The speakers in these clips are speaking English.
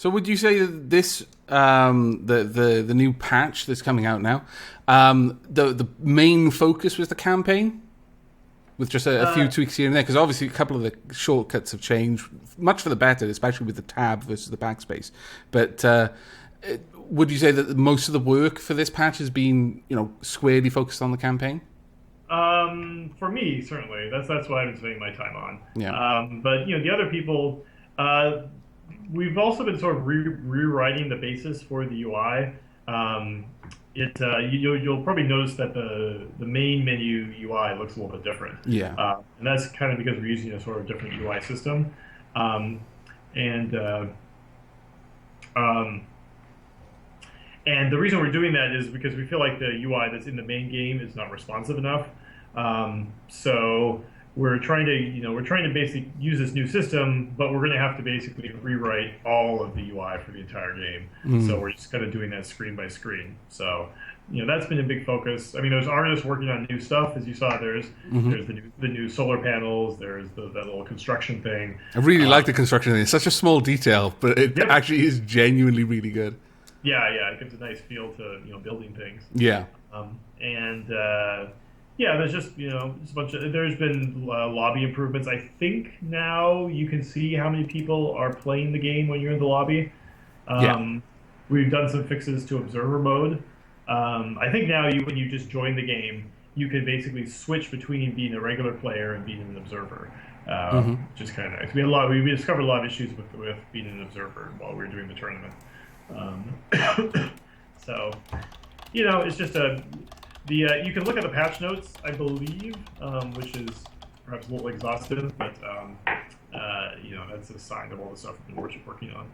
So would you say that this, the new patch that's coming out now, the main focus was the campaign? With just a few tweaks here and there? Because obviously a couple of the shortcuts have changed, much for the better, especially with the tab versus the backspace. But would you say that most of the work for this patch has been, squarely focused on the campaign? For me, certainly. That's what I've been spending my time on. Yeah. But the other people, we've also been sort of rewriting the basis for the UI. You'll probably notice that the main menu UI looks a little bit different. Yeah. And that's kind of because we're using a sort of different UI system. And the reason we're doing that is because we feel like the UI that's in the main game is not responsive enough. So we're trying to basically use this new system, but we're going to have to basically rewrite all of the UI for the entire game. So we're just kind of doing that screen by screen. So that's been a big focus. I mean, there's artists working on new stuff, as you saw. There's the new solar panels. There's that little construction thing. I really like the construction thing. It's such a small detail, but it actually is genuinely really good. Yeah, it gives a nice feel to building things. Yeah. There's just just a bunch of. There's been lobby improvements. I think now you can see how many people are playing the game when you're in the lobby. We've done some fixes to observer mode. I think now when you just join the game, you can basically switch between being a regular player and being an observer, which is kind of nice. We discovered a lot of issues with being an observer while we were doing the tournament. So, it's just you can look at the patch notes, I believe, which is perhaps a little exhaustive, but that's a sign of all the stuff we're working on.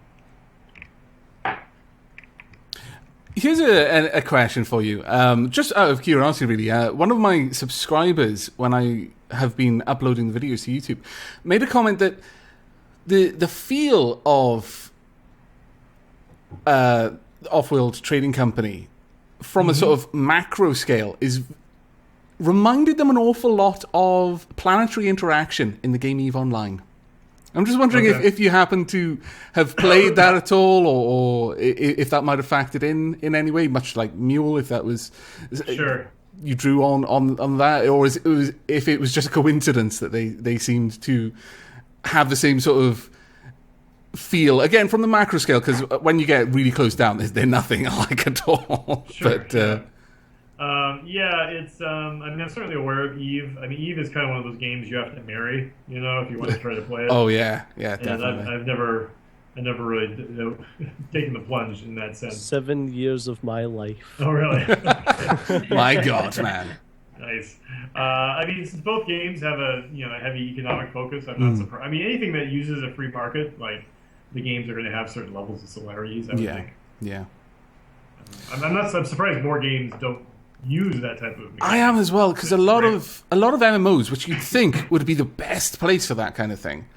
Here's a question for you, just out of curiosity, really. One of my subscribers, when I have been uploading the videos to YouTube, made a comment that the feel of Offworld Trading Company from a sort of macro scale reminded them an awful lot of planetary interaction in the game EVE Online. I'm just wondering if you happen to have played that at all, or if that might have factored in any way, much like M.U.L.E, if that was sure you drew on that, or if it was just a coincidence that they seemed to have the same sort of feel, again, from the macro scale, because when you get really close down, they're nothing alike at all. Sure, but it's I'm certainly aware of EVE. I mean, EVE is kind of one of those games you have to marry, if you want to try to play it. Oh yeah, definitely. And I've never really taken the plunge in that sense. 7 years of my life. Oh really? My God, man. Nice. Since both games have a heavy economic focus, I'm not surprised. I mean, anything that uses a free market, like the games are going to have certain levels of similarities, I would think. Yeah. I'm surprised more games don't use that type of mechanic. I am as well, because a lot of MMOs, which you'd think would be the best place for that kind of thing,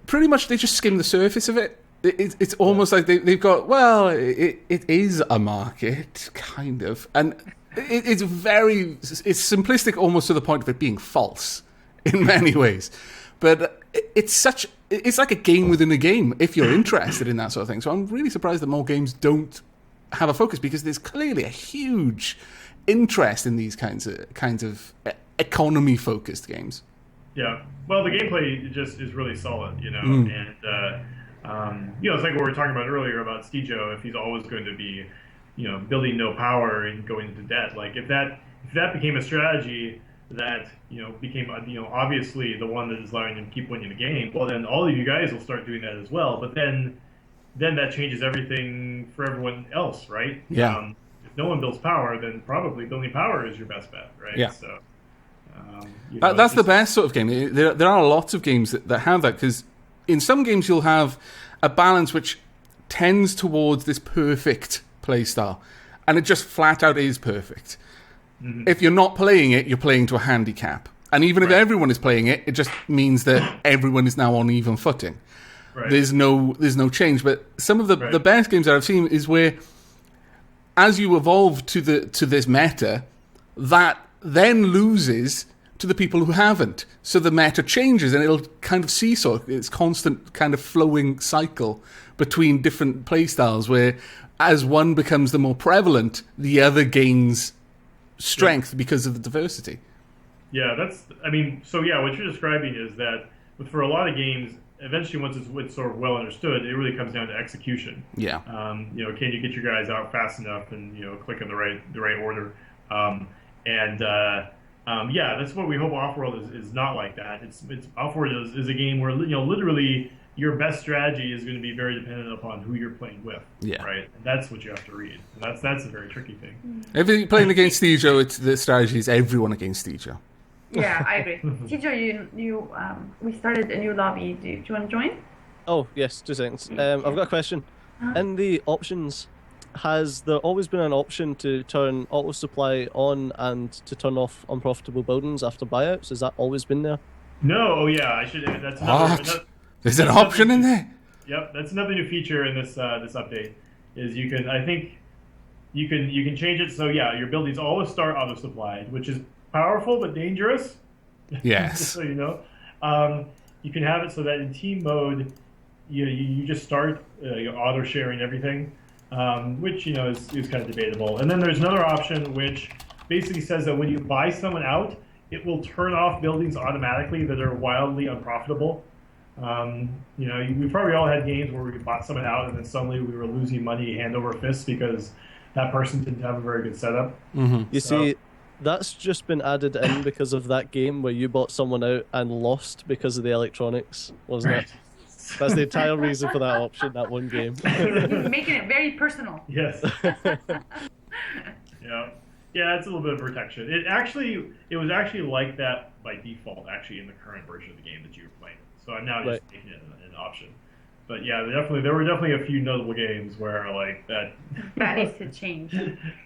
pretty much they just skim the surface of it. It's almost like they've got, it is a market, kind of, and it's simplistic almost to the point of it being false in many ways. But it's like a game within a game if you're interested in that sort of thing. So I'm really surprised that more games don't have a focus, because there's clearly a huge interest in these kinds of economy-focused games. Yeah. Well, the gameplay just is really solid, and it's like what we were talking about earlier about Stijo. If he's always going to be, building no power and going into debt, like if that became a strategy that became obviously the one that is allowing him to keep winning the game, well then all of you guys will start doing that as well. But then that changes everything for everyone else, right? Yeah. If no one builds power, then probably building power is your best bet, right? Yeah. So that's the best sort of game. There are lots of games that have that, because in some games you'll have a balance which tends towards this perfect playstyle, and it just flat out is perfect. If you're not playing it, you're playing to a handicap. And even if everyone is playing it, it just means that everyone is now on even footing. Right. There's no change. But some of the best games that I've seen is where, as you evolve to this meta, that then loses to the people who haven't. So the meta changes, and it'll kind of seesaw. It's constant kind of flowing cycle between different playstyles, where as one becomes the more prevalent, the other gains strength because of the diversity. Yeah, so what you're describing is that for a lot of games, eventually once it's sort of well understood, it really comes down to execution. Yeah. Can you get your guys out fast enough and click in the right order? That's what we hope Offworld is not like that. It's Offworld is a game where literally your best strategy is going to be very dependent upon who you're playing with. Yeah. Right. And that's what you have to read. And that's a very tricky thing. If you're playing against Tijo, the strategy is everyone against Tijo. Yeah, I agree. Tijo, we started a new lobby. Do you want to join? Oh, yes, 2 seconds. I've got a question. In the options, has there always been an option to turn auto supply on and to turn off unprofitable buildings after buyouts? Has that always been there? No. Oh, yeah. I should. That's what? There's an option in there? Yep. That's another new feature in this update. Is you can change it so your buildings always start auto supplied, which is powerful but dangerous. Yes. So you can have it so that in team mode, you just start auto sharing everything, which is kind of debatable. And then there's another option which basically says that when you buy someone out, it will turn off buildings automatically that are wildly unprofitable. We probably all had games where we bought someone out and then suddenly we were losing money hand over fist because that person didn't have a very good setup. Mm-hmm. You see, that's just been added in because of that game where you bought someone out and lost because of the electronics, wasn't it? That's the entire reason for that option, that one game. He's making it very personal. Yes. Yeah, it's a little bit of protection. It was actually like that by default, actually, in the current version of the game that you were playing. So I'm now just making it an option. But yeah, there were definitely a few notable games where that needs to change.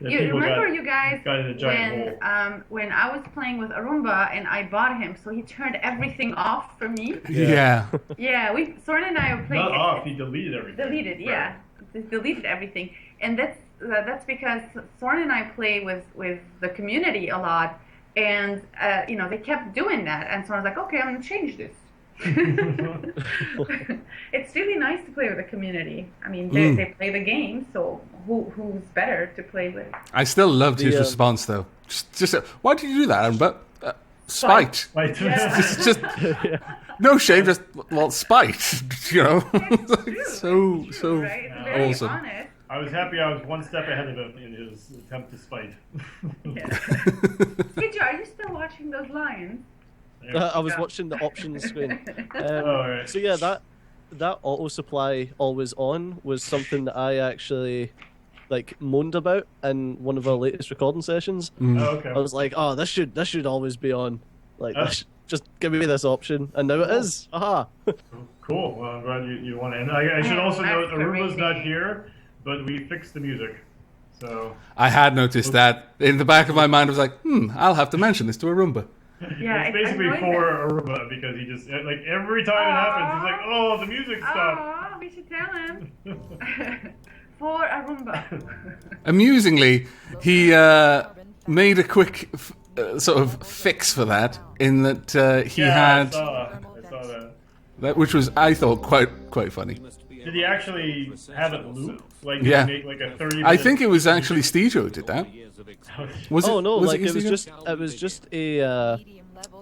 You guys got in a giant hole. When I was playing with Arumba and I bought him, so he turned everything off for me. Yeah. Yeah, Soren and I were playing. Not off. He deleted everything. Deleted everything, and that's because Soren and I play with the community a lot, and they kept doing that, and Soren's like, okay, I'm gonna change this. It's really nice to play with the community. I mean, they play the game, so who's better to play with? I still loved his response, though. Just why did you do that, Aaron? But spite. Yeah. just no shame, just spite. It's true, so right? It's very awesome. honest. I was happy I was one step ahead of him in his attempt to spite. Yeah. Tijo, are you still watching those lions? I was watching the options screen. Right. So yeah, that auto supply always on was something that I actually moaned about in one of our latest recording sessions. Oh, okay. I was like, oh, this should always be on. Just give me this option, and now it is. Aha. Cool. Well, I'm glad you want to. And I should also note Aruba's not here, but we fixed the music. So I had noticed that in the back of my mind. I was like, I'll have to mention this to Arumba. Yeah, it's basically for Aruba because he just every time it happens, he's like, "Oh, the music stopped." Oh, we should tell him. For Arumba. Amusingly, he made a quick sort of fix for that in that he had I saw that, which was I thought quite funny. Did he actually have it loop? Make a 30-minute... I think it was actually Stijo who did that. Was it was just a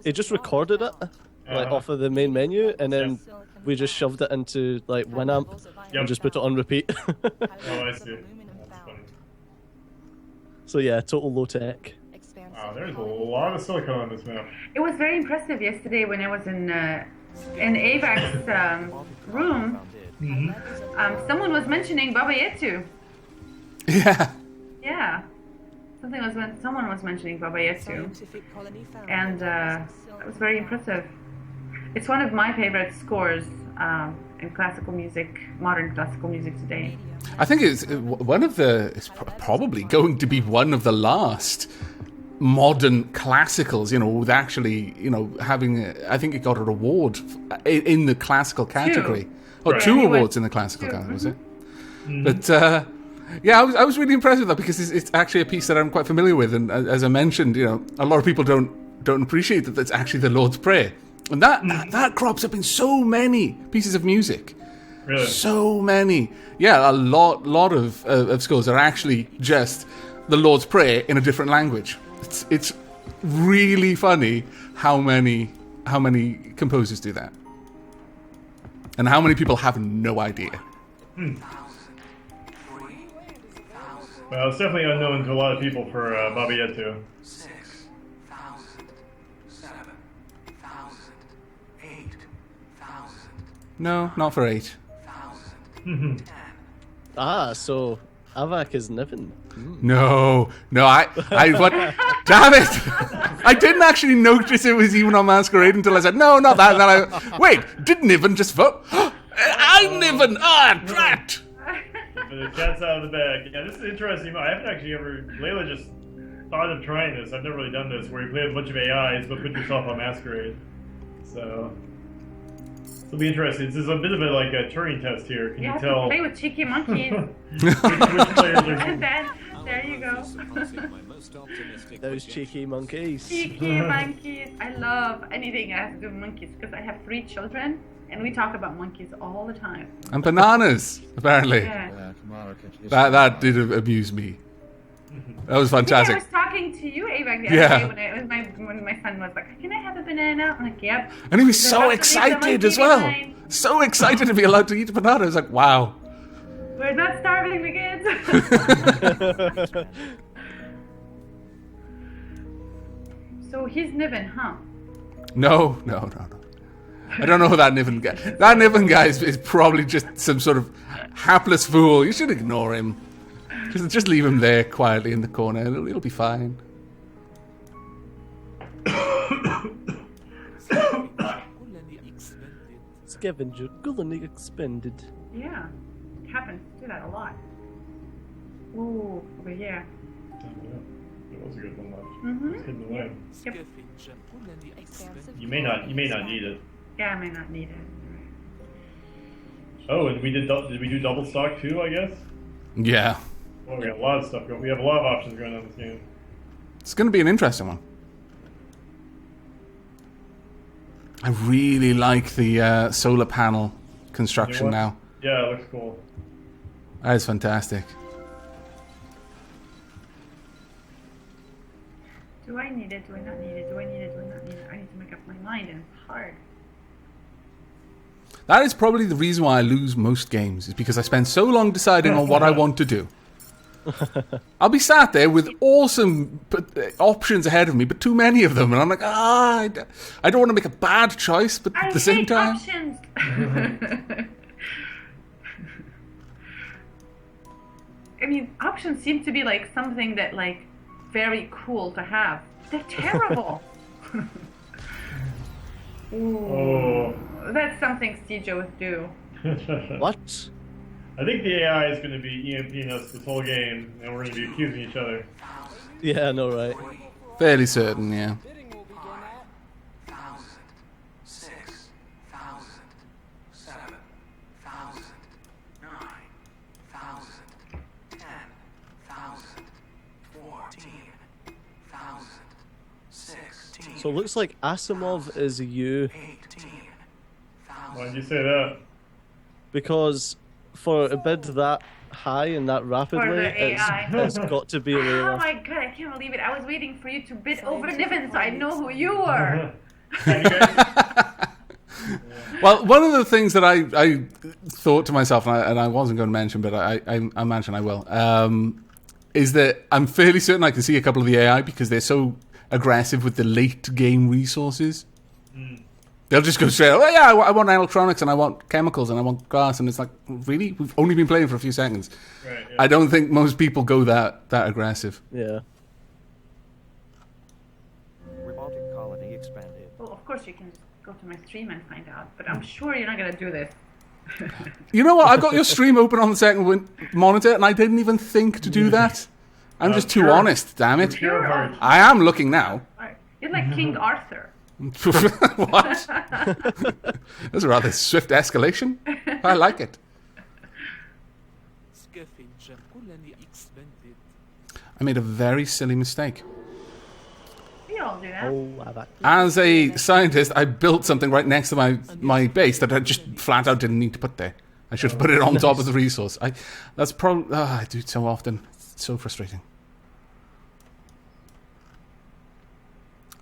it just recorded it off of the main menu, and then we just shoved it into Winamp and just put it on repeat. Oh, I see. That's funny. So yeah, total low tech. Wow, there's a lot of silicon on this map. It was very impressive yesterday when I was in Avac's room. Mm-hmm. Someone was mentioning Baba Yetu. Yeah. Yeah. Someone was mentioning Baba Yetu. And it was very impressive. It's one of my favorite scores in classical music, modern classical music today. I think it's probably going to be one of the last modern classicals, with actually, having, I think it got an award in the classical category. Two awards in the classical category, was it? Mm-hmm. But, I was really impressed with that because it's actually a piece that I'm quite familiar with. And as I mentioned, a lot of people don't don't appreciate that that's actually the Lord's Prayer. And that crops up in so many pieces of music. Really? So many. Yeah, a lot of scores are actually just the Lord's Prayer in a different language. It's really funny how many composers do that. And how many people have no idea. Well, it's definitely unknown to a lot of people for Baba Yetu. 6,000, 7,000, 8,000. No, not for 8. So Avak is Niven. No, I what? Damn it! I didn't actually notice it was even on Masquerade until I said, no, not that. And then wait, did Niven just vote? I'm Niven! Ah, drat! The cat's out of the bag. Yeah, this is interesting. I haven't actually ever... Layla just thought of trying this. I've never really done this, where you play with a bunch of AIs, but put yourself on Masquerade. So... It'll be interesting. This is a bit of a Turing test here. Can you have tell... to play with cheeky monkeys. which players are... And then, there you go. Those cheeky monkeys. Cheeky monkeys. I love anything that has to do with monkeys because I have 3 children and we talk about monkeys all the time. And bananas, apparently. Yeah. That did amuse me. That was fantastic. I was talking to you, Ava, the other day when my son was like, "Can I have a banana?" I'm like, "Yep." And he was so excited as well. So excited to be allowed to eat a banana. I was like, wow. We're not starving the kids. So he's Niven, huh? No. I don't know who that Niven guy. That Niven guy is probably just some sort of hapless fool. You should ignore him. Just leave him there quietly in the corner. It'll be fine. Scavenger, Gulani expended. Yeah, it happens. Do that a lot. Ooh, over here. It was a good one left. Mm-hmm. It's hidden away. Yep. You may not need it. Yeah, I may not need it. Oh, and did we do double stock too, I guess? Yeah. Well, we got a lot of stuff going. We have a lot of options going on in this game. It's going to be an interesting one. I really like the solar panel construction now. Yeah, it looks cool. That is fantastic. Do I need it? Do I not need it? Do I need it? Do I not need it? I need to make up my mind, and it's hard. That is probably the reason why I lose most games, is because I spend so long deciding on what I want to do. I'll be sat there with awesome options ahead of me, but too many of them, and I'm like, I don't want to make a bad choice, but at the same time... options. I mean, options seem to be like something that very cool to have. They're terrible. Ooh, Oh. that's something Stejo would do. What? I think the AI is going to be EMPing us this whole game, and we're going to be accusing each other. Yeah, I know, right? Fairly certain, yeah. 1,000, 6,000, 7,000, 9,000, 10,000, 14,000, 16,000, So it looks like Asimov is you 18,000. Why did you say that? because for a bid that high and that rapidly, the AI. it's got to be Oh Layla. my god, I can't believe it. I was waiting for you to bid over Niven so I know who you were. Well, one of the things that I thought to myself, and I wasn't going to mention, but I mention I will, is that I'm fairly certain I can see a couple of the AI because they're so aggressive with the late game resources. They'll just go straight, oh yeah, I want electronics and I want chemicals and I want grass, and it's like, really? We've only been playing for a few seconds. Right, yeah. I don't think most people go that aggressive. Yeah. Robotic colony expanded. Well, of course you can just go to my stream and find out, but I'm sure you're not going to do this. You know what? I've got your stream open on the second monitor, and I didn't even think to do that. I'm just too Pure- honest, damn it. Pure heart. I am looking now. Alright. You're like King Arthur. What? That's a rather swift escalation. I like it. I made a very silly mistake. We all I'll do that. Oh, that. As a scientist, I built something right next to my base that I just flat out didn't need to put there. I should have put it on top of the resource. That's probably... I do it so often. It's so frustrating.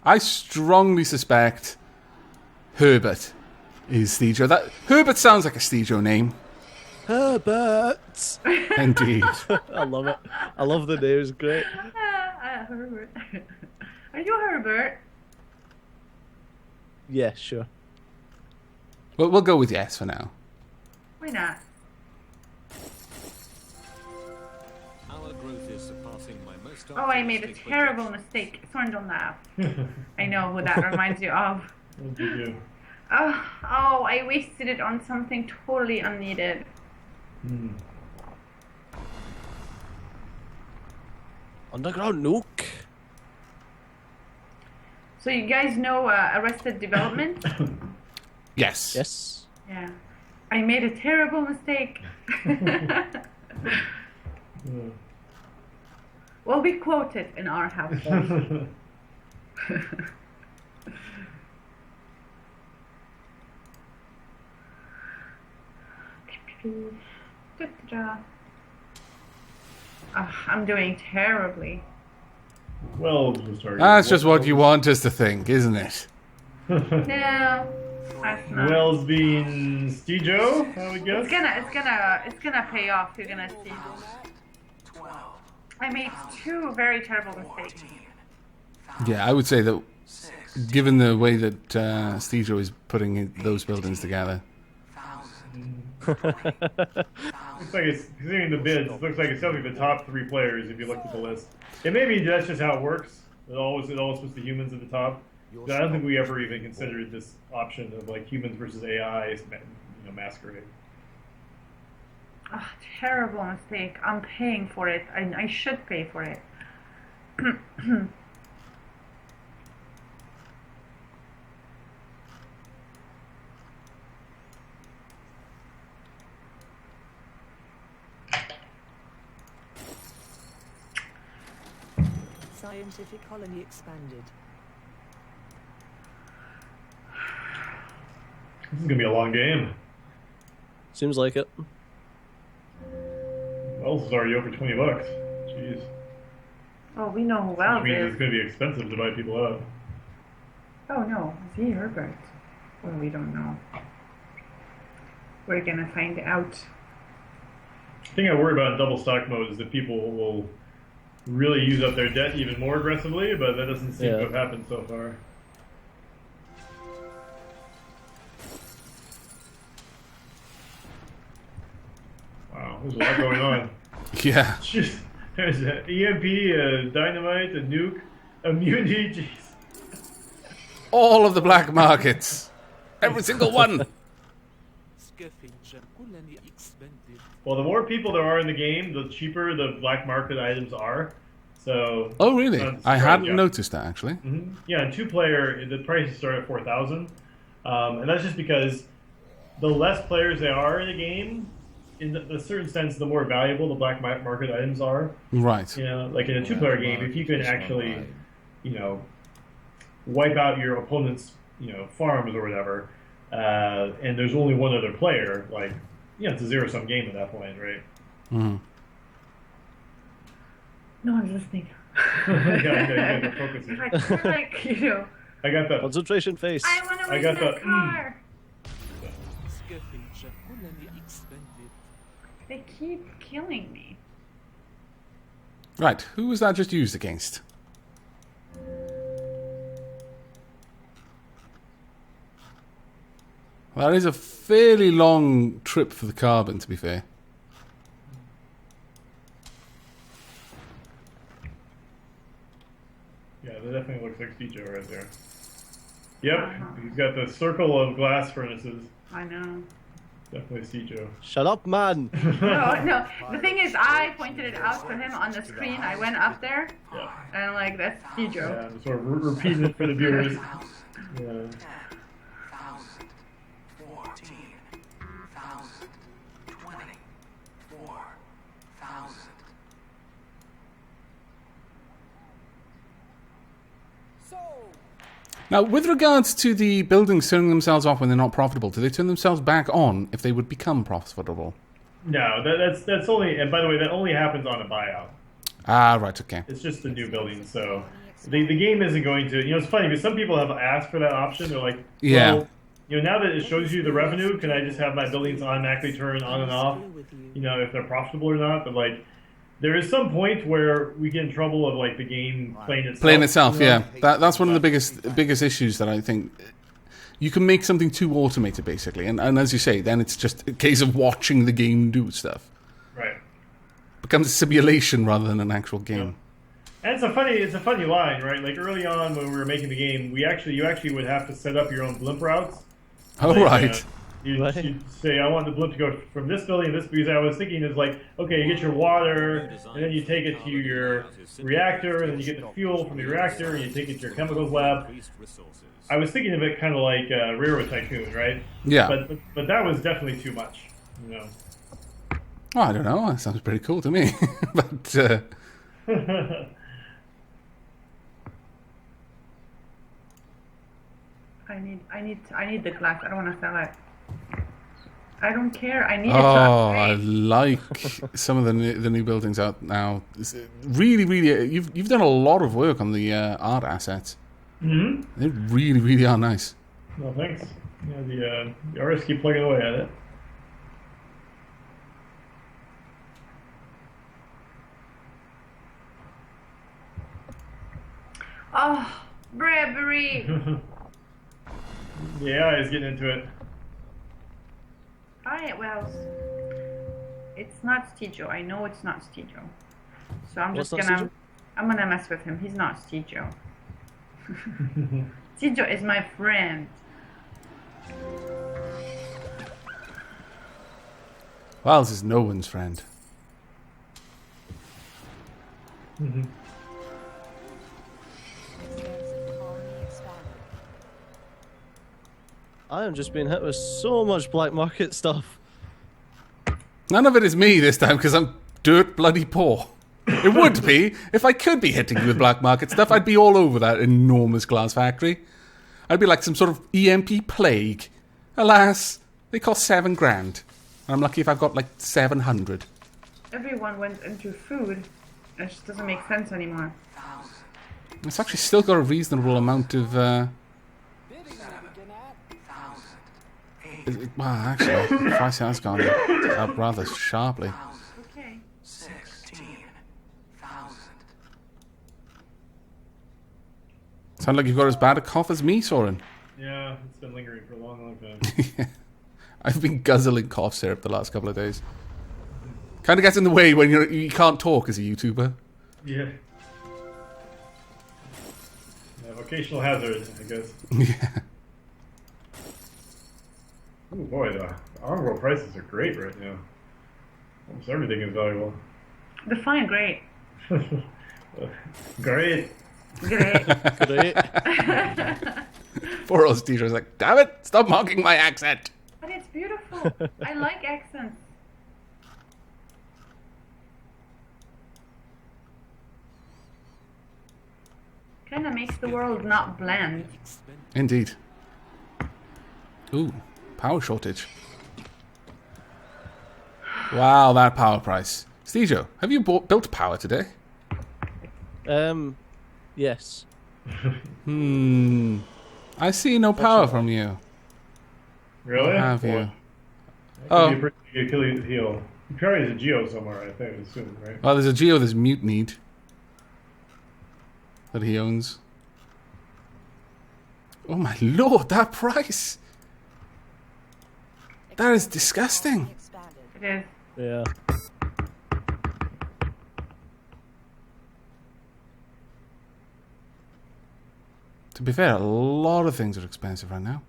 I strongly suspect Herbert is Stejo. Herbert sounds like a Stejo name. Herbert! Indeed. I love it. I love the name, it's great. Herbert. Are you Herbert? Yeah, sure. Well, we'll go with yes for now. Why not? Our growth is surpassing my most Oh, I made a optimistic terrible mistake. Sorry, don't laugh. I know who that reminds you of. What did you do? Oh, I wasted it on something totally unneeded. Underground nuke. So you guys know Arrested Development? Yes. Yes. Yeah. I made a terrible mistake. Well, we quote it in our household. I'm doing terribly. Well, just target. That's just what you want us to think, isn't it? No, that's not. Wells being Stejo, I would guess. It's gonna pay off. You're gonna see. 12, I made two very terrible mistakes. 14, Yeah, I would say that 16, given the way that Stejo is putting those buildings together. 1,000, Looks like it's considering the bids. It looks like it's definitely the top 3 players if you look at the list. And maybe that's just how it works. It always puts the humans at the top. But I don't think we ever even considered this option of like humans versus AI, masquerade. Oh, terrible mistake. I'm paying for it. I should pay for it. Scientific colony expanded. This is gonna be a long game. Seems like it. Wells is already over $20. Jeez. Oh, we know who Wells Which means is. it's gonna be expensive to buy people out. Oh no, is he Herbert? Well, we don't know. We're gonna find out. The thing I worry about in double stock mode is that people will really use up their debt even more aggressively, but that doesn't seem to have happened so far. Wow, there's a lot going on. Yeah. Jeez, there's an EMP, a dynamite, a nuke, immunity, jeez. All of the black markets. Every single one. Well, the more people there are in the game, the cheaper the black market items are. So. Oh, really? I hadn't yeah. noticed that, actually. Mm-hmm. Yeah, in 2-player, the prices start at 4,000, and that's just because the less players there are in the game, in a certain sense, the more valuable the black market items are. Right. You know, like in a 2-player game, if you can actually, wipe out your opponent's, farms or whatever, and there's only one other player, like, it's a zero-sum game at that point, right? Mm-hmm. No one's listening. Yeah, you're focusing. I feel like, I got the. Concentration face. I want to I race got that the, car. They keep killing me. Right. Who was that just used against? Well, that is a fairly long trip for the carbon, to be fair. Yeah, that definitely looks like Stejo right there. Yep, he's got the circle of glass furnaces. I know. Definitely Stejo. Shut up, man. No. The thing is, I pointed it out for him on the screen. I went up there, Yeah. and I'm like, that's Stejo. Yeah, I'm sort of repeating it for the viewers. 1,000, Yeah. 10,000, 14, 1,000, 20, 4,000. Sold! Now, with regards to the buildings turning themselves off when they're not profitable, do they turn themselves back on if they would become profitable? No, that's only. And by the way, that only happens on a buyout. Ah, right, okay. It's just the new building, so the game isn't going to. It's funny because some people have asked for that option. They're like, Yeah. well, now that it shows you the revenue, can I just have my buildings automatically turn on and off? If they're profitable or not. But like, there is some point where we get in trouble of like the game playing itself. Playing itself, yeah. That's one of the biggest issues that I think. You can make something too automated, basically, and as you say, then it's just a case of watching the game do stuff. Right. Becomes a simulation rather than an actual game. And it's a funny line, right? Like early on when we were making the game, you actually would have to set up your own blimp routes. Oh, right. You'd say, I want the blimp to go from this building to this, because I was thinking is like, okay, you get your water, and then you take it to your reactor, and then you get the fuel from the reactor, and you take it to your chemicals lab. I was thinking of it kind of like Railroad Tycoon, right? Yeah. But that was definitely too much, Oh, I don't know. That sounds pretty cool to me. But I need the glass. I don't want to sell it. I don't care. I need it. I like some of the new buildings out now. It's really, really, you've done a lot of work on the art assets. Mm-hmm. They really, really are nice. Well, thanks. The artists keep plugging away at it. Oh, bravery! Yeah, he's getting into it. Alright, well, it's not Stijo. I know it's not Stijo. So I'm just gonna... I'm gonna mess with him. He's not Stijo. Stijo is my friend. Well, this is no one's friend. Mm-hmm. I am just being hit with so much black market stuff. None of it is me this time because I'm dirt bloody poor. It would be. If I could be hitting you with black market stuff, I'd be all over that enormous glass factory. I'd be like some sort of EMP plague. Alas, they cost $7,000. And I'm lucky if I've got like 700. Everyone went into food. It just doesn't make sense anymore. It's actually still got a reasonable amount of... well, actually, the price has gone up rather sharply. Okay. 16,000. Sound like you've got as bad a cough as me, Soren. Yeah, it's been lingering for a long, long time. I've been guzzling cough syrup the last couple of days. Kind of gets in the way when you can't talk as a YouTuber. Yeah. Vocational hazard, I guess. Yeah. Oh boy, the Offworld prices are great right now. Almost everything is valuable. Define great. Great. Great. Great. Poor old teacher's like, damn it, stop mocking my accent. But it's beautiful. I like accents. Kind of makes the world not bland. Indeed. Ooh, power shortage. Wow, that power price. Stejo, have you built power today? Yes. I see no power from you. Really? Or have you? Oh. Be a pretty good Achilles heel. He probably has a Geo somewhere, I think, assume, right? Well, there's a Geo, there's Mutinied that he owns. Oh my lord, that price! That is disgusting. It is. Yeah. To be fair, a lot of things are expensive right now.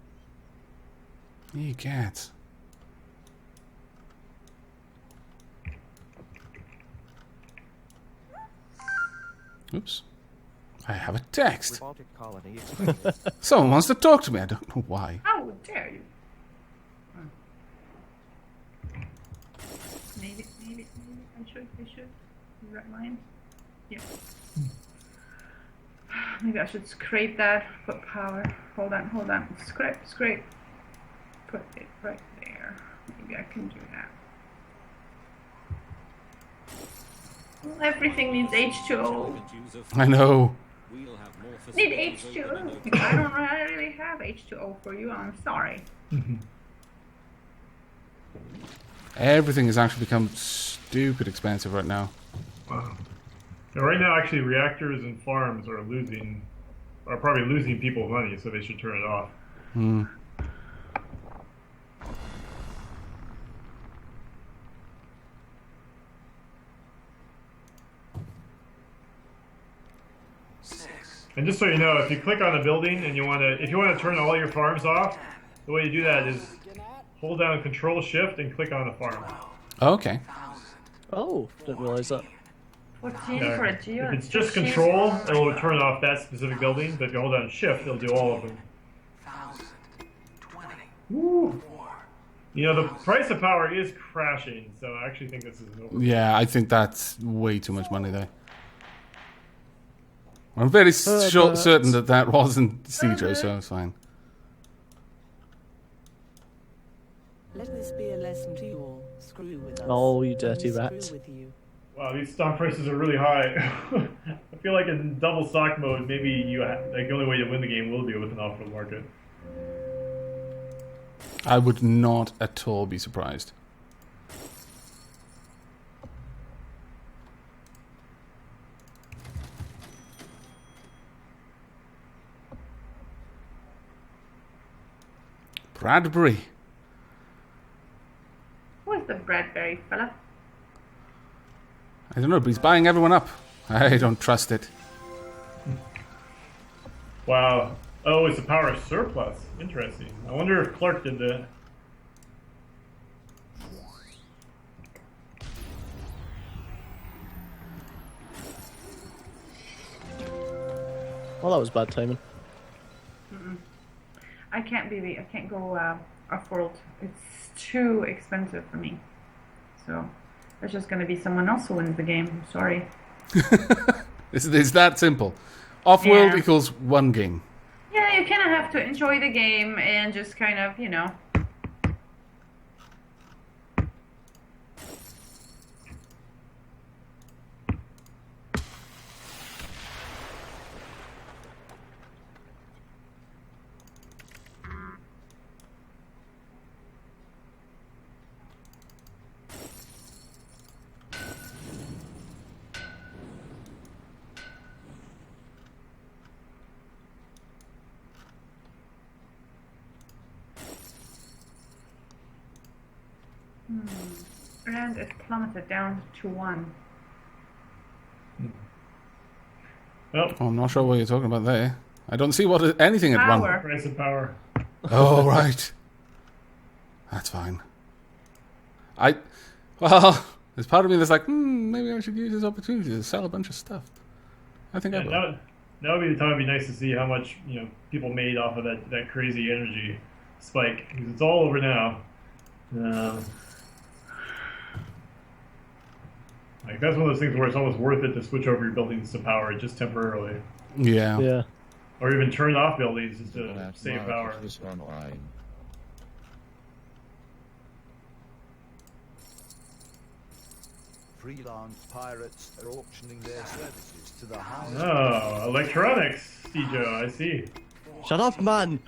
You get. Oops. I have a text. Colony Someone wants to talk to me. I don't know why. How dare you? Maybe I should. Is that mine? Yeah. Maybe I should scrape that. Put power. Hold on. Scrape. Put it right there. Maybe I can do that. Everything needs H2O. I know. We'll have more Need facilities open in no H2O. time. I don't really have H2O for you. I'm sorry. Everything has actually become stupid expensive right now. Wow. And right now, actually, reactors and farms are probably losing people money, so they should turn it off. Hmm. And just so you know, if you click on a building and if you want to turn all your farms off, the way you do that is hold down Control Shift and click on a farm. Okay. Oh, didn't realise that. 14 Yeah, for a G or if it's just G? Control, it'll turn off that specific building. But if you hold down Shift, it'll do all of them. 20. Woo. You know, the price of power is crashing, so I actually think this is an over. Yeah, I think that's way too much money there. I'm very certain that wasn't Cedro, so it's fine. Let this be a lesson to you all. Screw with us. Oh, you dirty Screw rats. with you. Wow, these stock prices are really high. I feel like in double stock mode, maybe the only way to win the game will be with an off-road market. I would not at all be surprised. Bradbury. Who is the Bradbury fella? I don't know, but he's buying everyone up. I don't trust it. Wow. Oh, it's a power surplus. Interesting. I wonder if Clark did that. Well, that was bad timing. I can't go Offworld. It's too expensive for me. So there's just gonna be someone else who wins the game. I'm sorry. It's that simple. Offworld Yeah. equals one game. Yeah, you kind of have to enjoy the game and just kind of, you know. And it plummeted down to 1. Oh, Oh, I'm not sure what you're talking about there. I don't see anything at one. Power. price of power. Oh, right. That's fine. Well, there's part of me that's like, maybe I should use this opportunity to sell a bunch of stuff. I think I will. That would be the time. It'd be nice to see how much people made off of that crazy energy spike, because it's all over now. Like that's one of those things where it's almost worth it to switch over your buildings to power just temporarily, Yeah. Yeah. or even turn off buildings just to save power. Freelance pirates are auctioning their services to the highest. Oh, electronics, Stejo, I see. Shut up, man!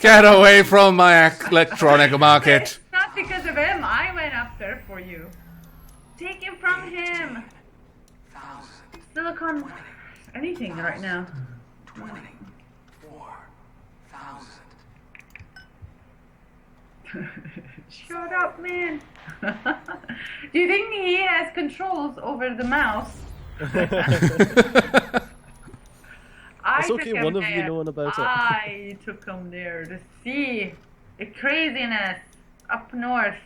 Get away from my electronic market. It's not because of him. I went up there for you. Take it from him. Silicon, anything right now. 24,000. Shut up, man. Do you think he has controls over the mouse? It's okay, one of you knowing about it. I took him there to see the craziness up north.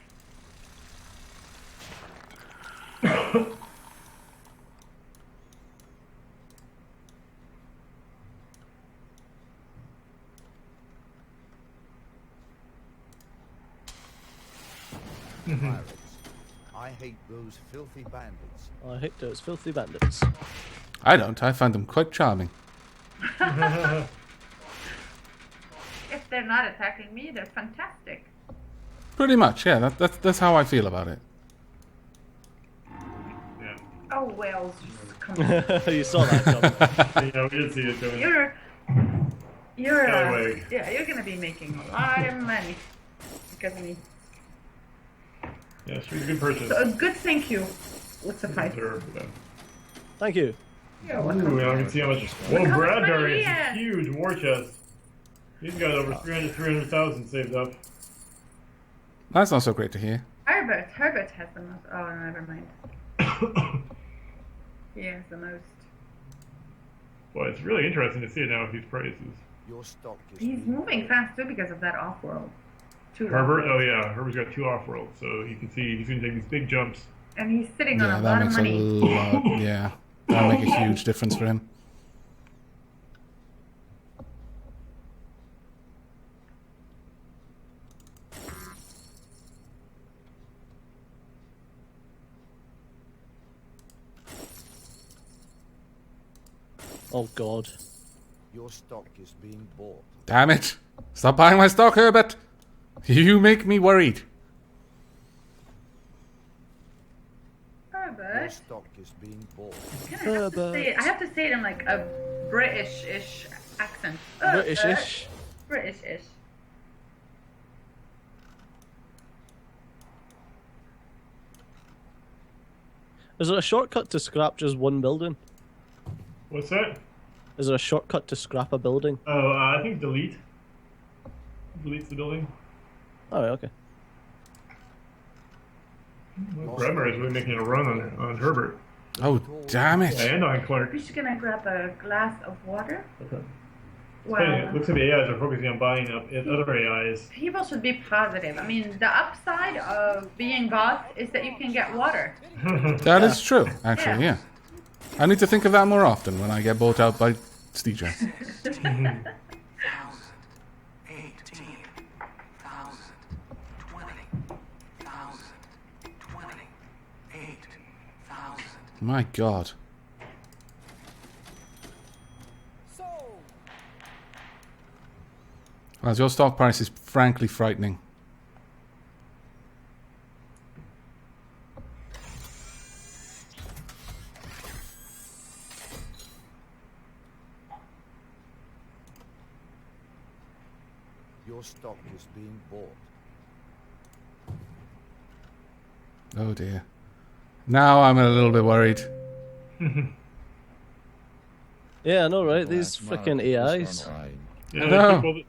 Pirates. I hate those filthy bandits. I hate those filthy bandits. I don't. I find them quite charming. If they're not attacking me, they're fantastic. Pretty much, yeah. That's how I feel about it. Yeah. Oh, whales just come. You saw that coming. Yeah, we did see it coming. You're Scallywag. yeah, you're gonna be making a lot of money because of me. Yeah, she's a good purchase. So a good thank you would suffice. Reserve for them. Thank you. You're Ooh, welcome. now we can see how much. Whoa, Look how much Bradbury! money he It's a has. huge war chest. He's got over 300,000 saved up. That's not so great to hear. Herbert has the most. Oh, never mind. He has the most. Well, it's really interesting to see it now with these prices. Your stock is He's being moving bought. fast too because of that off-world. Herbert? Off-world. Oh yeah, Herbert's got 2 off-world, so you can see he's going to take these big jumps. And he's sitting Yeah, on a that lot of makes a money. lot. Yeah, that'll make a huge difference for him. Oh God. Your stock is being bought. Damn it! Stop buying my stock, Herbert. You make me worried. Your Herbert. stock is being bought. I have to say it in like a British-ish accent. British-ish. British-ish. Is there a shortcut to scrap just one building? What's that? Is there a shortcut to scrap a building? Oh, I think delete. Deletes the building. Oh, okay. Well, Bradbury's really making a run on Herbert. Oh, damn it! And on Clark. We're just gonna grab a glass of water. Okay. Well, It looks like the AIs are focusing on buying up other AIs. people should be positive. I mean, the upside of being bought is that you can get water. That is true, actually. Yeah. I need to think of that more often when I get bought out by Steeja. 28,000. My God. Well, your stock price is frankly frightening. Your stock is being bought. Oh dear. Now I'm a little bit worried. Yeah, I know, right? These freaking AIs. Yeah, No. people,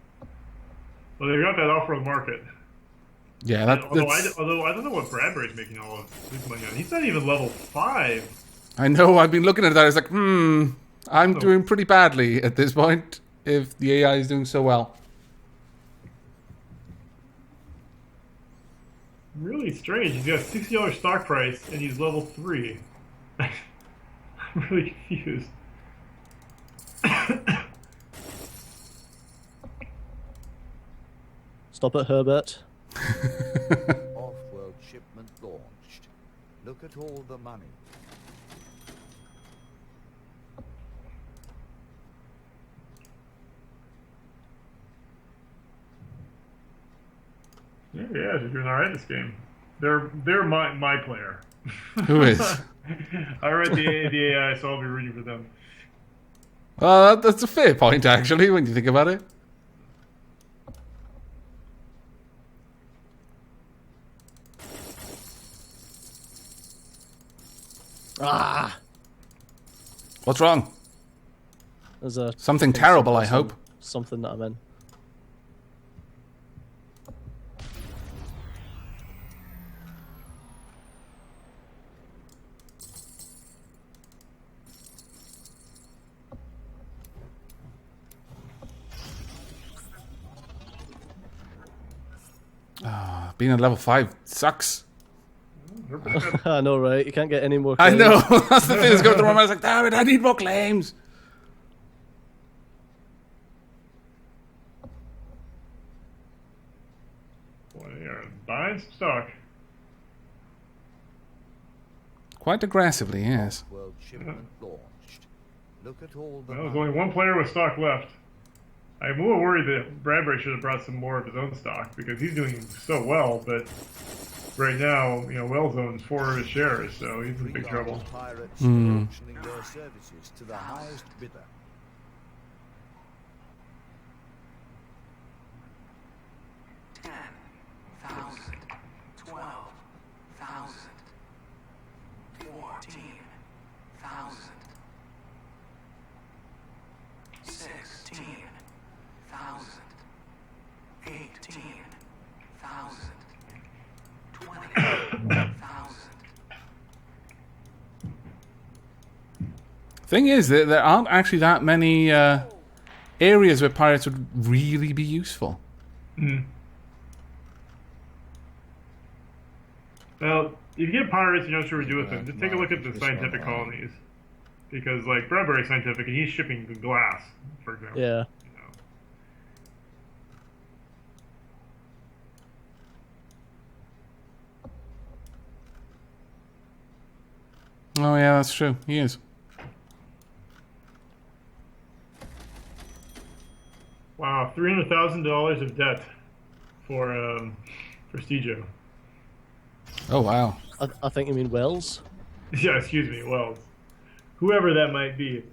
well, they've got that off-road market. Yeah, Although that's... I don't know what Bradbury's making all of his money on. He's not even level 5. I know, I've been looking at that. It's like, I'm doing pretty badly at this point if the AI is doing so well. Really strange. He's got a $60 stock price and he's level 3. I'm really confused. Stop it, Herbert. Offworld shipment launched. Look at all the money. Yeah, they're doing alright this game. They're my player. Who is? I read the AI, so I'll be rooting for them. Well, that's a fair point, actually, when you think about it. Ah! What's wrong? There's a Something terrible, I hope. something that I'm in. Being at level 5 sucks. I know, right? You can't get any more. I claims. know. That's the thing that's going through my mind. I was like, damn it, I need more claims. Boy, they are buying some stock. Quite aggressively, yes. Offworld shipment launched. Look at all the Well, there's money. only one player with stock left. I'm a little worried that Bradbury should have brought some more of his own stock because he's doing so well, but right now, Wells owns 4 of his shares, so he's in big trouble. Pirates are auctioning their services to the highest bidder. 10,000, 12,000, 14,000, 16,000, 18,000, 20,000. Thing is that there aren't actually that many areas where pirates would really be useful. Well, if you get pirates, you're not sure what to do with them. Just take a look at the scientific colonies. Because, like, Bradbury's scientific, and he's shipping the glass, for example. Yeah. Oh yeah, that's true. He is. Wow, $300,000 of debt for Stijo. Oh wow. I think you mean Wells. Yeah, excuse me, Wells. Whoever that might be.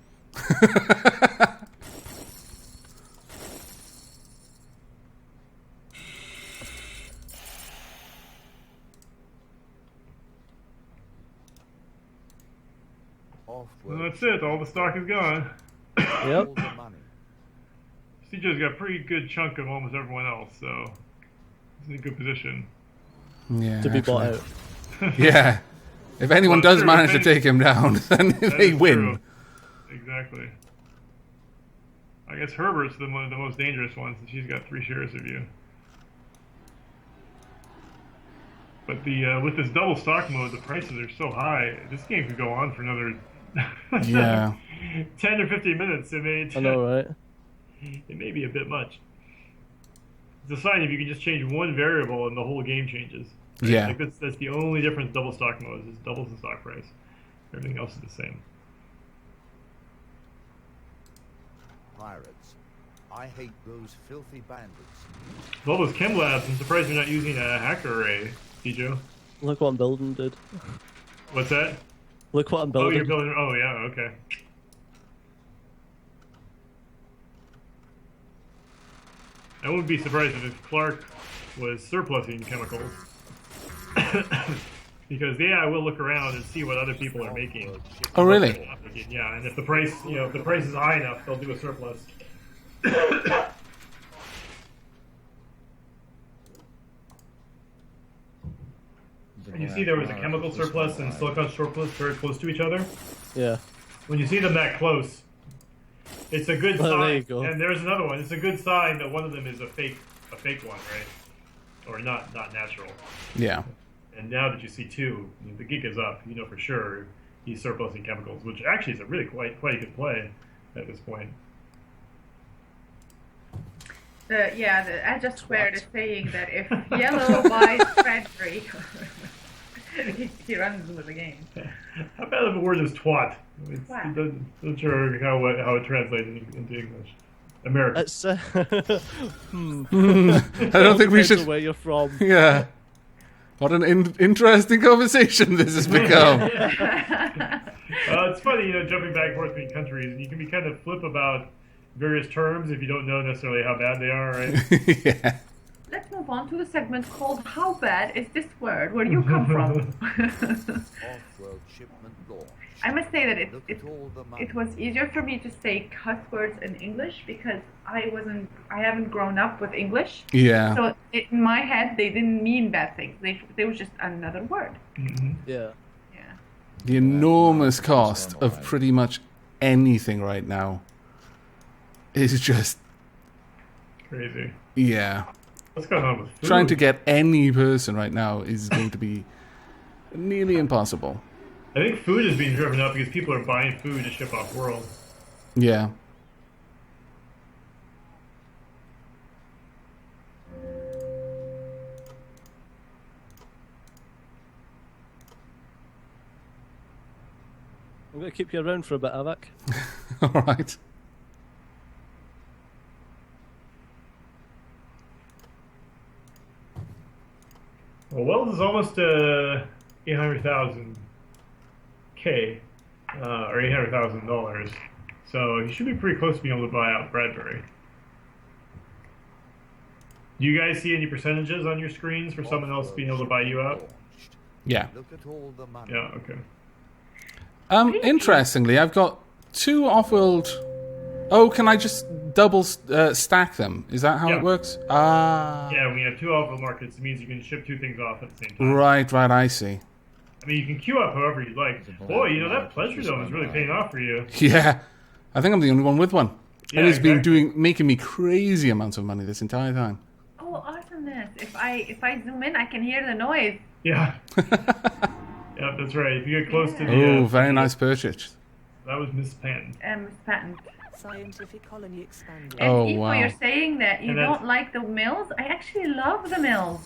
Offworld Well, that's it. All the stock is gone. Yep. all the money. Stijo's got a pretty good chunk of almost everyone else, so he's in a good position. Yeah. To be bought out. Yeah. If anyone Well, does true, manage if to take him down, then That they is win. true. Exactly. I guess Herbert's the most dangerous one since she's got 3 shares of you. But the with this double stock mode, the prices are so high. This game could go on for another Yeah. 10 or 15 minutes. I know, right? It may be a bit much. It's a sign if you can just change one variable and the whole game changes. Right? Yeah. Like that's the only difference double stock modes is doubles the stock price. Everything else is the same. Pirates. I hate those filthy bandits. With all those chem labs, I'm surprised you're not using a hacker array, Tijo. Look what I'm building, dude. What's that? Look what I'm Oh, building. you're building. Oh, yeah. Okay. I wouldn't be surprised if Clark was surplusing chemicals. Because I will look around and see what other people are making. Oh really? Yeah, and if the price, if the price is high enough, they'll do a surplus. And you see there was a chemical surplus and silicon surplus very close to each other. Yeah. When you see them that close, it's a good Well, sign. there you go. And there's another one. It's a good sign that one of them is a fake one, right? Or not natural. Yeah. And now that you see 2, the geek is up. You know for sure he's surplusing chemicals, which actually is a really quite a good play at this point. The Adjust Squared is saying that if yellow buys red green, he runs with the game. How bad of a word is twat? Twat. It doesn't sure how it translates into English. American. It's. I don't think we Depends on should. where you're from. Yeah. What an interesting conversation this has become. It's funny, jumping back and forth between countries, and you can be kind of flip about various terms if you don't know necessarily how bad they are, right? Yeah. Let's move on to the segment called How Bad Is This Word? Where do you come from? Offworld shipment launch. I must say that Look at all the money. it was easier for me to say cuss words in English because I haven't grown up with English. Yeah. So in my head, they didn't mean bad things. They were just another word. Yeah. Yeah. The enormous cost of pretty much anything right now is just, Crazy. yeah. What's going on with food? Trying to get any person right now is going to be nearly impossible. I think food is being driven up because people are buying food to ship off world. Yeah. I'm going to keep you around for a bit, Avak. All right. Well, Wells is almost 800,000 K, or $800,000. So he should be pretty close to being able to buy out Bradbury. Do you guys see any percentages on your screens for someone else being able to buy you out? Yeah. Look at all the money. Yeah, okay. Interestingly, I've got 2 Offworld. Oh, can I just double stack them? Is that how Yeah. it works? Ah. Yeah, when you have 2 Offworld markets, it means you can ship 2 things off at the same time. Right, I see. I mean, you can queue up however you'd like. Boy, you know, that Pleasure Dome is really paying off for you. Yeah. I think I'm the only one with one. Yeah, and it's been exactly. making me crazy amounts of money this entire time. Oh, awesomeness! If I zoom in, I can hear the noise. Yeah. Yeah, that's right. If you get close to the... Oh, very nice purchase. That was Miss Patton. Miss Patton. Scientific colony expanded. And Oh, Eco, wow. you're saying that you And that's- don't like the mills. I actually love the mills.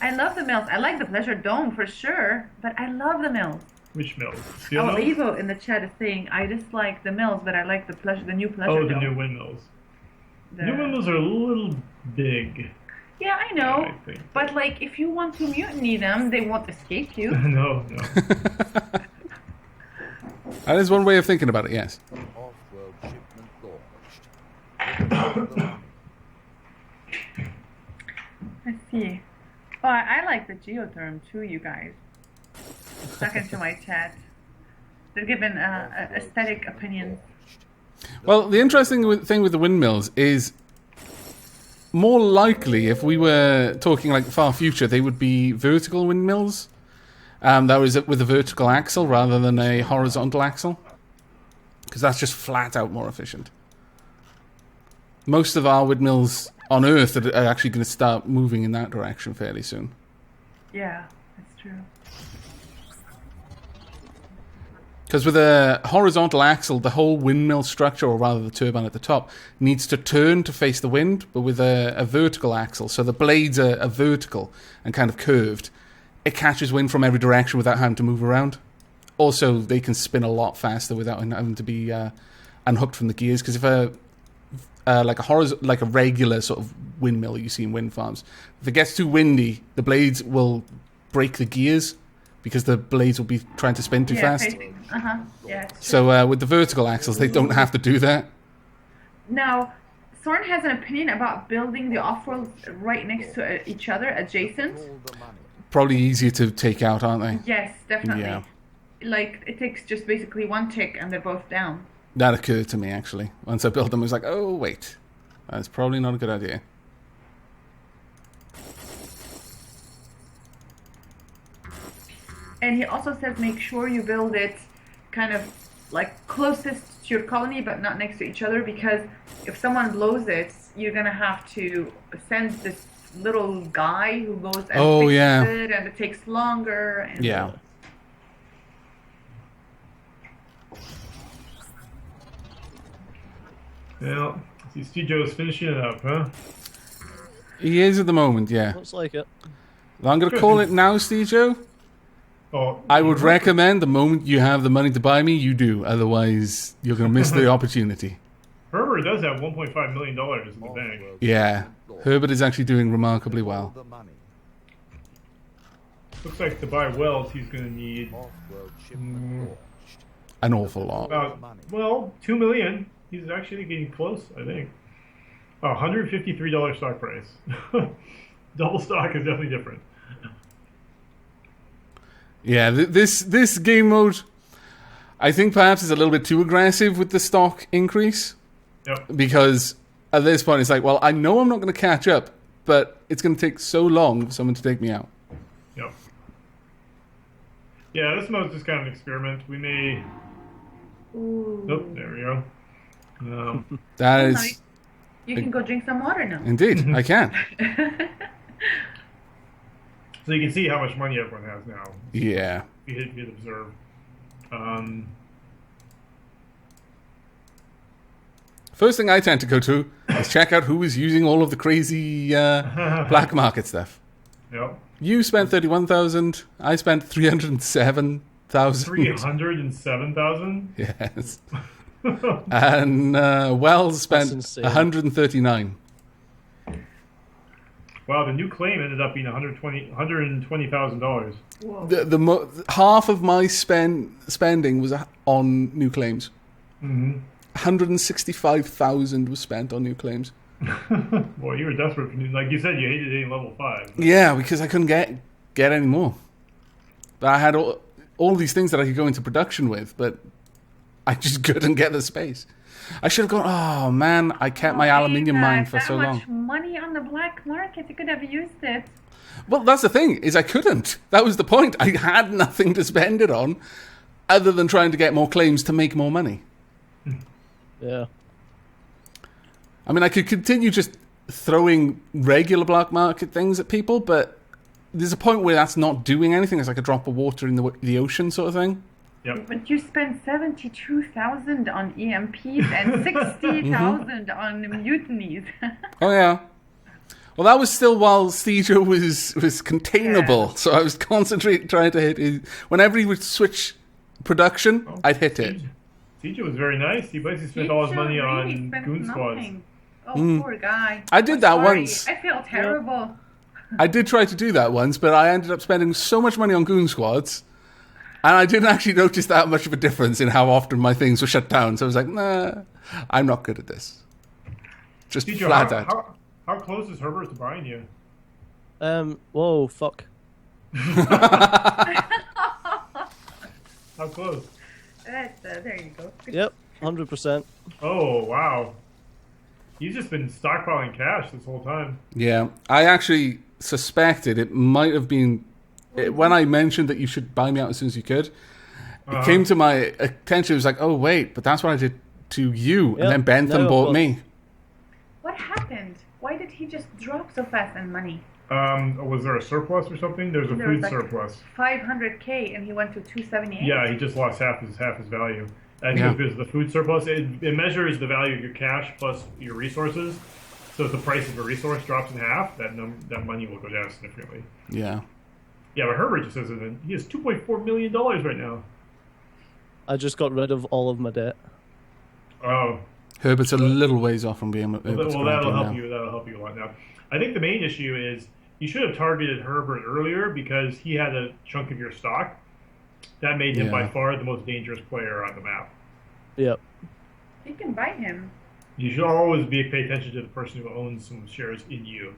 I love the mills. I like the Pleasure Dome for sure, but I love the mills. Which mills? Steel Oh, mills? Evo in the chat is saying I dislike the mills, but I like the new Pleasure Oh, the Dome. new windmills. The- New windmills are a little big. Yeah, I know. I think. But like, if you want to mutiny them, they won't escape you. No. That is one way of thinking about it, yes. Off-world shipment launched. Look at all the money. Let's see. Oh, I like the geotherm too, you guys. Stuck into my chat. They're given aesthetic opinions. Well, the interesting thing with the windmills is more likely, if we were talking like far future, they would be vertical windmills. That was with a vertical axle rather than a horizontal axle. Because that's just flat out more efficient. Most of our windmills on Earth are actually going to start moving in that direction fairly soon. Yeah, that's true. Because with a horizontal axle, the whole windmill structure, or rather the turbine at the top, needs to turn to face the wind, but with a vertical axle, so the blades are vertical and kind of curved, it catches wind from every direction without having to move around. Also, they can spin a lot faster without having to be unhooked from the gears, because if like a regular sort of windmill you see in wind farms, if it gets too windy, the blades will break the gears, because the blades will be trying to spin too fast. Yeah. It's true. So with the vertical axles, they don't have to do that. Now, Soren has an opinion about building the Offworlds right next to each other, adjacent. All the money. Probably easier to take out, aren't they? Yes, definitely. Yeah. Like, it takes just basically one tick and they're both down. That occurred to me, actually. Once I built them, I was like, oh, wait. That's probably not a good idea. And he also says make sure you build it kind of like closest to your colony but not next to each other, because if someone blows it, you're gonna have to send this little guy who goes and fixes yeah. it, and it takes longer. And Yeah. Well, see, Steve Joe's finishing it up, huh? He is at the moment, yeah. Looks like it. I'm going to call it now, Steve Joe. Oh, I would recommend the moment you have the money to buy me, you do. Otherwise, you're going to miss the opportunity. Herbert does have $1.5 million in the bank. Off-world Yeah. shipment launched. Herbert is actually doing remarkably All well. the money. Looks like to buy Wells, he's going to need Off-world shipment launched. An awful lot. about, well, $2 million. He's actually getting close, I think. Oh, $153 stock price. Double stock is definitely different. Yeah, this game mode, I think perhaps is a little bit too aggressive with the stock increase. Yep. Because at this point, it's like, well, I know I'm not going to catch up, but it's going to take so long for someone to take me out. Yep. Yeah, this mode's just kind of an experiment. We may... Ooh. Oh, there we go. That Oh, is... You can go drink some water now. Indeed, I can. So you can see how much money everyone has now. Yeah. If you hit observe. First thing I tend to go to is check out who is using all of the crazy black market stuff. Yep. You spent 31,000. I spent 307,000. 307,000? Yes. And Wells spent insane. 139. Wow, the new claim ended up being $120,000. Half of my spending was on new claims. 165,000 was spent on new claims. Boy, you were desperate for new. Like you said, you hated hitting level 5. Yeah, because I couldn't get any more. But I had all these things that I could go into production with, but I just couldn't get the space. I should have gone, oh man, I kept my aluminium mine for so long. That much money on the black market, you could have used it. Well, that's the thing, is I couldn't. That was the point. I had nothing to spend it on other than trying to get more claims to make more money. Yeah. I mean, I could continue just throwing regular black market things at people, but there's a point where that's not doing anything. It's like a drop of water in the ocean sort of thing. Yep. But you spent 72,000 on EMPs and 60,000 on mutinies. Oh, yeah. Well, that was still while Stejo was containable, so I was concentrating trying to hit his... Whenever he would switch production, I'd hit it. Stejo was very nice. He basically spent all his money on goon squads. Oh, poor guy. I did that once. I feel terrible. I did try to do that once, but I ended up spending so much money on goon squads, and I didn't actually notice that much of a difference in how often my things were shut down. So I was like, nah, I'm not good at this. Just Stejo, flat out. How close is Herbert to buying you? Whoa, fuck. How close? There you go. Good. Yep, 100%. Oh, wow. He's just been stockpiling cash this whole time. Yeah, I actually suspected it might have been... when I mentioned that you should buy me out as soon as you could, it came to my attention. It was like, oh, wait, but that's what I did to you. Yep, And then Bentham bought me. What happened? Why did he just drop so fast in money? Was there a surplus or something? There's a food surplus. 500k and he went to 278. Yeah, he just lost half his value. And Yeah. because the food surplus, it measures the value of your cash plus your resources. So if the price of a resource drops in half, that money will go down significantly. Yeah. Yeah, but Herbert just says that he has $2.4 million right now. I just got rid of all of my debt. Oh. Herbert's a little ways off from being able to Well, go that'll again help now. you. That'll help you a lot now. I think the main issue is you should have targeted Herbert earlier because he had a chunk of your stock. That made him by far the most dangerous player on the map. Yep. You can buy him. You should always pay attention to the person who owns some shares in you.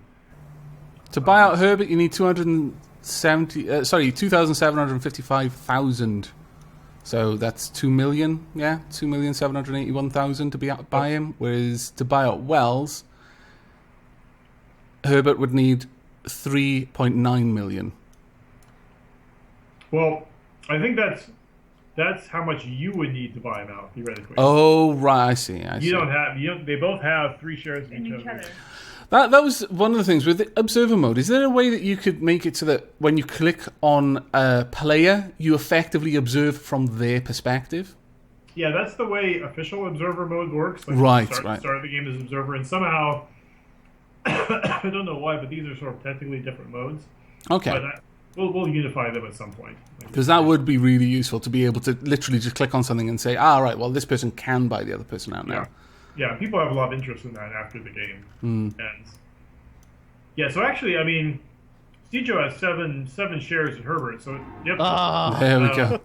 To buy out Herbert, you need 2,755,000. So that's 2 million, yeah, 2,781,000 to buy him. Whereas to buy out Wells, Herbert would need 3.9 million. Well, I think that's how much you would need to buy him out theoretically. Oh, right, I see. You don't have. They both have 3 shares of each other. That was one of the things with the observer mode. Is there a way that you could make it so that when you click on a player, you effectively observe from their perspective? Yeah, that's the way official observer mode works. Like Right. Start the game as observer, and somehow I don't know why, but these are sort of technically different modes. Okay. But we'll unify them at some point. Because that would be really useful to be able to literally just click on something and say, right, well, this person can buy the other person out now. Yeah, people have a lot of interest in that after the game. And yeah, so actually, I mean, Stejo has seven shares in Herbert, so yep. There we go.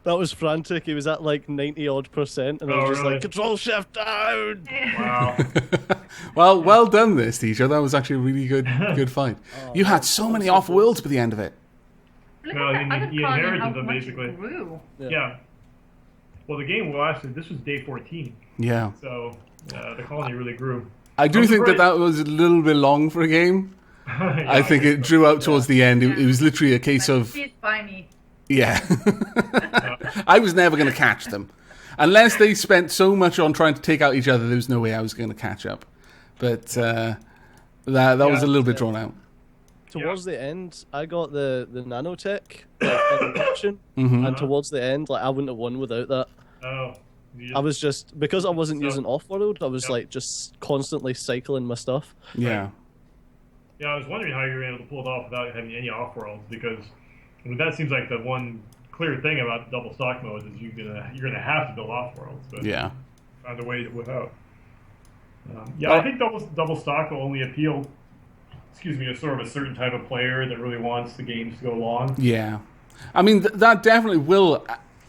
That was frantic. He was at like 90-odd%, and I was just really? like, Control Shift down! Wow. Well done there, Stejo. That was actually a really good fight. You had so many off-worlds by the end of it. Look No, at that other he colony, inherited how them, much basically. it grew. Yeah. Well, the game, this was day 14, Yeah. so the colony really grew. I do think that was a little bit long for a game. Yeah, I think it drew out towards the end. It was literally a case of... Please buy me. Yeah. I was never going to catch them. Unless they spent so much on trying to take out each other, there was no way I was going to catch up. But that was a little bit drawn out. Towards the end, I got the nanotech like, option, and towards the end, like I wouldn't have won without that. Oh. I was just, because I wasn't using Offworld, I was like just constantly cycling my stuff. Yeah. Yeah, I was wondering how you were able to pull it off without having any off-worlds, because I mean, that seems like the one clear thing about double stock mode is you're gonna have to build off-worlds. But Yeah. Find a way without. I think double stock will only appeal, to sort of a certain type of player that really wants the games to go long. Yeah. I mean, that definitely will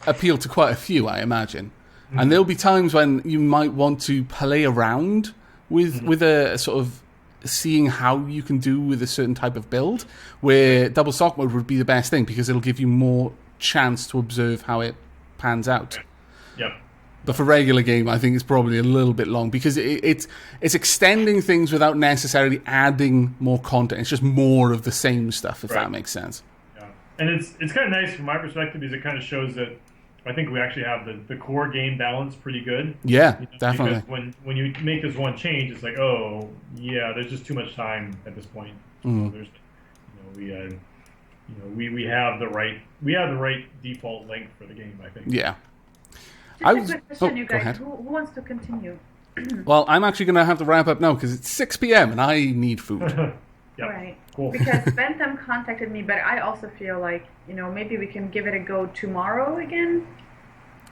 appeal to quite a few, I imagine. Mm-hmm. And there'll be times when you might want to play around with a sort of seeing how you can do with a certain type of build, where double stock mode would be the best thing because it'll give you more chance to observe how it pans out. Yep. But for regular game, I think it's probably a little bit long because it's extending things without necessarily adding more content. It's just more of the same stuff, if that makes sense. Yeah, and it's kind of nice from my perspective because it kind of shows that I think we actually have the core game balance pretty good. Yeah, definitely. Because when you make this one change, it's like, oh yeah, there's just too much time at this point. Mm. So there's, we have the right default length for the game, I think. Yeah. Just a quick question, you guys. Who wants to continue? Well, I'm actually going to have to wrap up now because it's 6 p.m. and I need food. Yep. Right. Cool. Because Bentham contacted me, but I also feel like, maybe we can give it a go tomorrow again.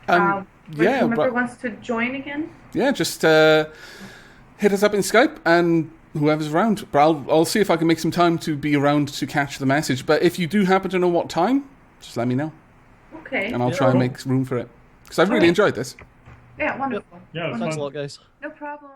Whoever wants to join again. Yeah, just hit us up in Skype and whoever's around. But I'll see if I can make some time to be around to catch the message. But if you do happen to know what time, just let me know. Okay. And I'll try and make room for it. Because I've really enjoyed this. Yeah, wonderful. Yeah, thanks a lot, guys. No problem.